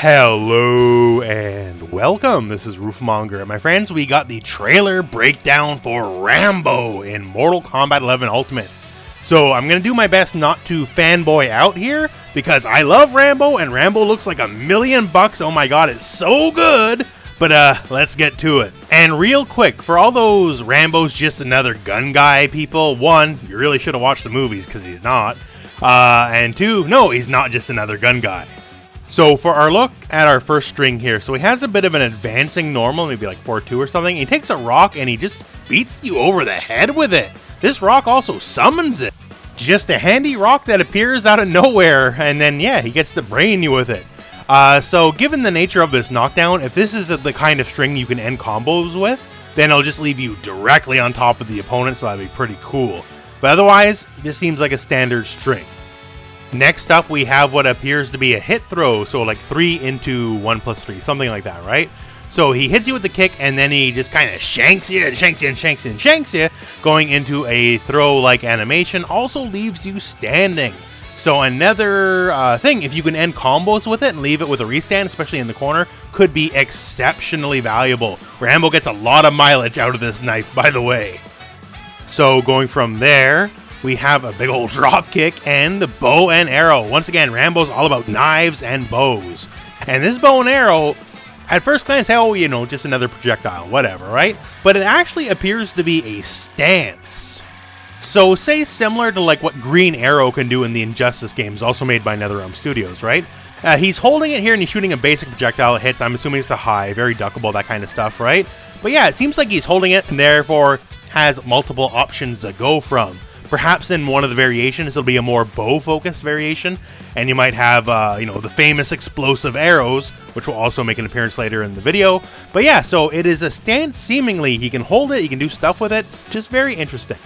Hello and welcome, this is Rooflemonger, and my friends, we got the trailer breakdown for Rambo in Mortal Kombat 11 Ultimate. So I'm going to do my best not to fanboy out here, because I love Rambo, and Rambo looks like $1,000,000, oh my god, it's so good! But let's get to it. And real quick, for all those Rambo's just another gun guy people, one, you really should have watched the movies, because he's not, and two, no, he's not just another gun guy. So for our look at our first string here, so he has a bit of an advancing normal, maybe like 4-2 or something. He takes a rock and he just beats you over the head with it. This rock also summons it. Just a handy rock that appears out of nowhere, and then yeah, he gets to brain you with it. So given the nature of this knockdown, if this is the kind of string you can end combos with, then it'll just leave you directly on top of the opponent, so that'd be pretty cool. But otherwise, this seems like a standard string. Next up, we have what appears to be a hit throw, so like 3 into 1 plus 3, something like that, right? So he hits you with the kick, and then he just kind of shanks you, and shanks you, and shanks you, and shanks you, going into a throw-like animation, also leaves you standing. So another thing, if you can end combos with it and leave it with a restand, especially in the corner, could be exceptionally valuable. Rambo gets a lot of mileage out of this knife, by the way. So going from there, we have a big old drop kick and the bow and arrow. Once again, Rambo's all about knives and bows. And this bow and arrow, at first glance, oh, you know, just another projectile, whatever, right? But it actually appears to be a stance. So say similar to like what Green Arrow can do in the Injustice games, also made by NetherRealm Studios, right? He's holding it here and he's shooting a basic projectile that hits. I'm assuming it's a high, very duckable, that kind of stuff, right? But yeah, it seems like he's holding it and therefore has multiple options to go from. Perhaps in one of the variations, it'll be a more bow-focused variation, and you might have, you know, the famous explosive arrows, which will also make an appearance later in the video. But yeah, so it is a stance, seemingly. He can hold it, he can do stuff with it, just very interesting.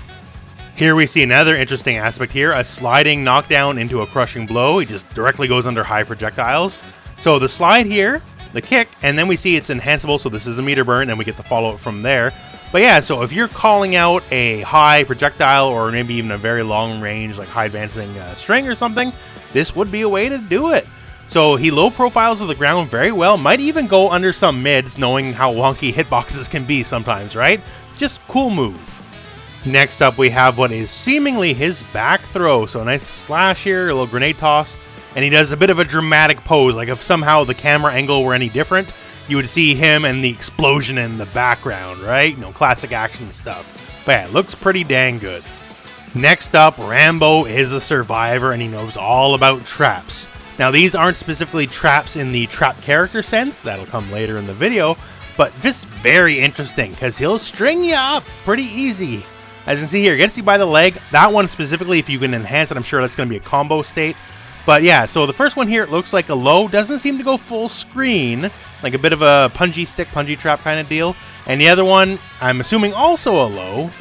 Here we see another interesting aspect here, a sliding knockdown into a crushing blow. He just directly goes under high projectiles. So the slide here, the kick, and then we see it's enhanceable, so this is a meter burn, and we get the follow-up from there. But yeah, so if you're calling out a high projectile or maybe even a very long range, like high advancing string or something, this would be a way to do it. So he low profiles of the ground very well, might even go under some mids, knowing how wonky hitboxes can be sometimes, right? Just cool move. Next up, we have what is seemingly his back throw. So a nice slash here, a little grenade toss, and he does a bit of a dramatic pose, like if somehow the camera angle were any different, you would see him and the explosion in the background, right? You know, classic action stuff. But yeah, it looks pretty dang good. Next up, Rambo is a survivor and he knows all about traps. Now, these aren't specifically traps in the trap character sense, that'll come later in the video, but just very interesting because he'll string you up pretty easy. As you can see here, gets you by the leg. That one specifically, if you can enhance it, I'm sure that's going to be a combo state. But yeah, so the first one here, it looks like a low, doesn't seem to go full screen, like a bit of a punji stick, punji trap kind of deal. And the other one, I'm assuming also a low.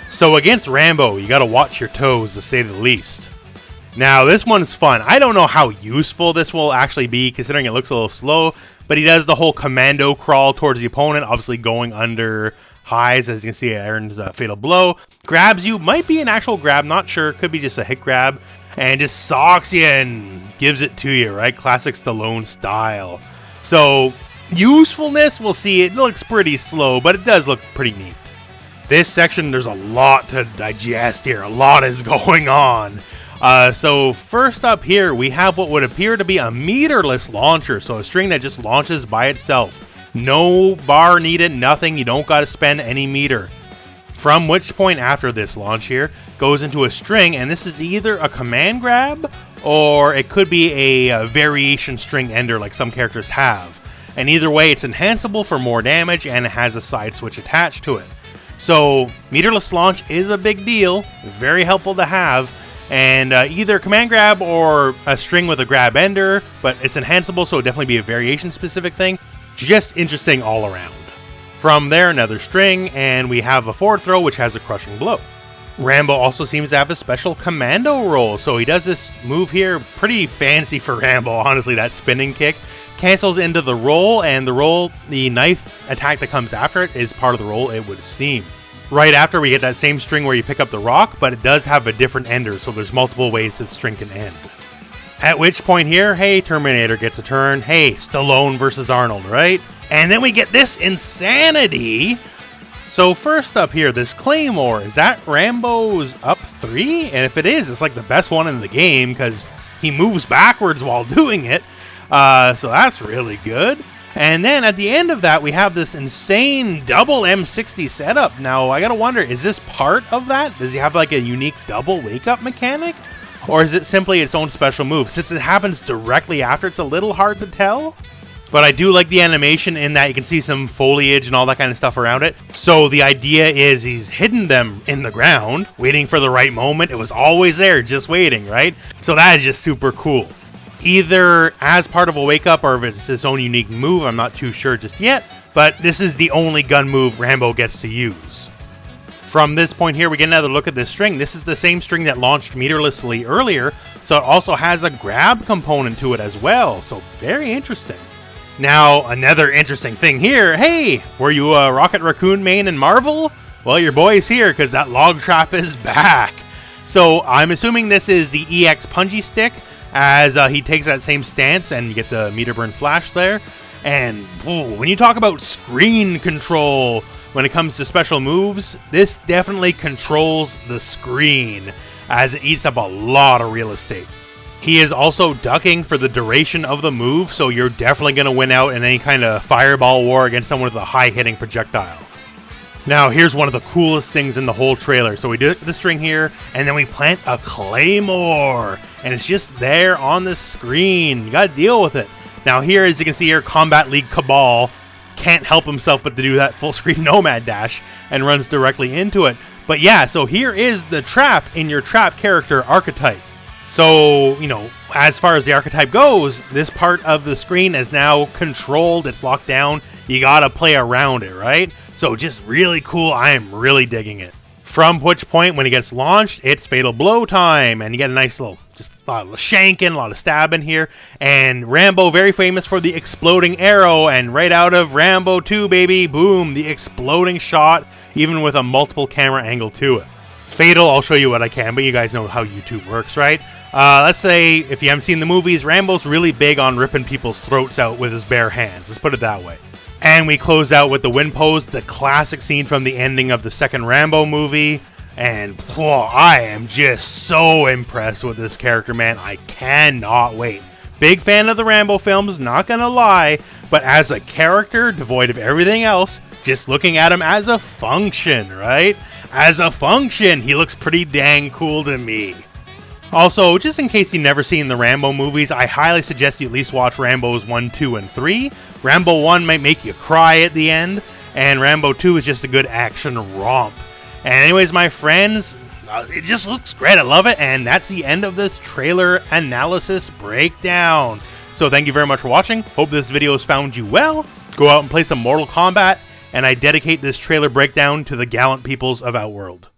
So against Rambo, you gotta watch your toes, to say the least. Now this one's fun. I don't know how useful this will actually be, considering it looks a little slow, but he does the whole commando crawl towards the opponent, obviously going under highs, as you can see, Aaron's fatal blow. Grabs you, might be an actual grab, not sure, could be just a hit grab. And just socks you and gives it to you, right? Classic Stallone style. So, usefulness, we'll see. It looks pretty slow, but it does look pretty neat. This section, there's a lot to digest here. A lot is going on. So, first up here, we have what would appear to be a meterless launcher. So, a string that just launches by itself. No bar needed, nothing. You don't got to spend any meter. From which point after this launch here goes into a string, and this is either a command grab or it could be a variation string ender like some characters have. And either way, it's enhanceable for more damage and it has a side switch attached to it. So meterless launch is a big deal. It's very helpful to have. And either command grab or a string with a grab ender, but it's enhanceable, so it'll definitely be a variation specific thing. Just interesting all around. From there, another string, and we have a forward throw, which has a crushing blow. Rambo also seems to have a special commando roll, so he does this move here, pretty fancy for Rambo, honestly, that spinning kick. Cancels into the roll, and the knife attack that comes after it is part of the roll, it would seem. Right after, we get that same string where you pick up the rock, but it does have a different ender, so there's multiple ways that string can end. At which point here, hey, Terminator gets a turn. Hey, Stallone versus Arnold, right? And then we get this insanity. So first up here, this Claymore, is that Rambo's up 3? And if it is, it's like the best one in the game because he moves backwards while doing it. So that's really good. And then at the end of that, we have this insane double M60 setup. Now, I gotta wonder, is this part of that? Does he have like a unique double wake-up mechanic? Or is it simply its own special move? Since it happens directly after, it's a little hard to tell. But I do like the animation in that you can see some foliage and all that kind of stuff around it. So the idea is he's hidden them in the ground, waiting for the right moment. It was always there, just waiting, right? So that is just super cool. Either as part of a wake-up or if it's his own unique move, I'm not too sure just yet. But this is the only gun move Rambo gets to use. From this point here, we get another look at this string. This is the same string that launched meterlessly earlier, so it also has a grab component to it as well. So very interesting. Now, another interesting thing here. Hey, were you a Rocket Raccoon main in Marvel? Well, your boy's here because that log trap is back. So I'm assuming this is the EX Punji stick, as he takes that same stance and you get the meter burn flash there. And when you talk about screen control when it comes to special moves, this definitely controls the screen as it eats up a lot of real estate. He is also ducking for the duration of the move, so you're definitely going to win out in any kind of fireball war against someone with a high hitting projectile. Now, here's one of the coolest things in the whole trailer. So we do the string here, and then we plant a Claymore, and it's just there on the screen. You gotta deal with it. Now here, as you can see here, Combat League Cabal can't help himself but to do that full screen Nomad Dash, and runs directly into it. But yeah, so here is the trap in your trap character archetype. So, you know, as far as the archetype goes, this part of the screen is now controlled, it's locked down, you gotta play around it, right? So just really cool, I am really digging it. From which point, when it gets launched, it's Fatal Blow time, and you get a nice little, just a lot of shanking, a lot of stabbing here, and Rambo, very famous for the exploding arrow, and right out of Rambo 2, baby, boom, the exploding shot, even with a multiple camera angle to it. Fatal, I'll show you what I can, but you guys know how YouTube works, right? Let's say, if you haven't seen the movies, Rambo's really big on ripping people's throats out with his bare hands. Let's put it that way. And we close out with the wind pose, the classic scene from the ending of the second Rambo movie. And whoa, I am just so impressed with this character, man. I cannot wait. Big fan of the Rambo films, not gonna lie. But as a character, devoid of everything else, just looking at him as a function, right? As a function, he looks pretty dang cool to me. Also, just in case you've never seen the Rambo movies, I highly suggest you at least watch Rambos 1, 2, and 3. Rambo 1 might make you cry at the end, and Rambo 2 is just a good action romp. And anyways, my friends, it just looks great. I love it, and that's the end of this trailer analysis breakdown. So thank you very much for watching. Hope this video has found you well. Go out and play some Mortal Kombat, and I dedicate this trailer breakdown to the gallant peoples of Outworld.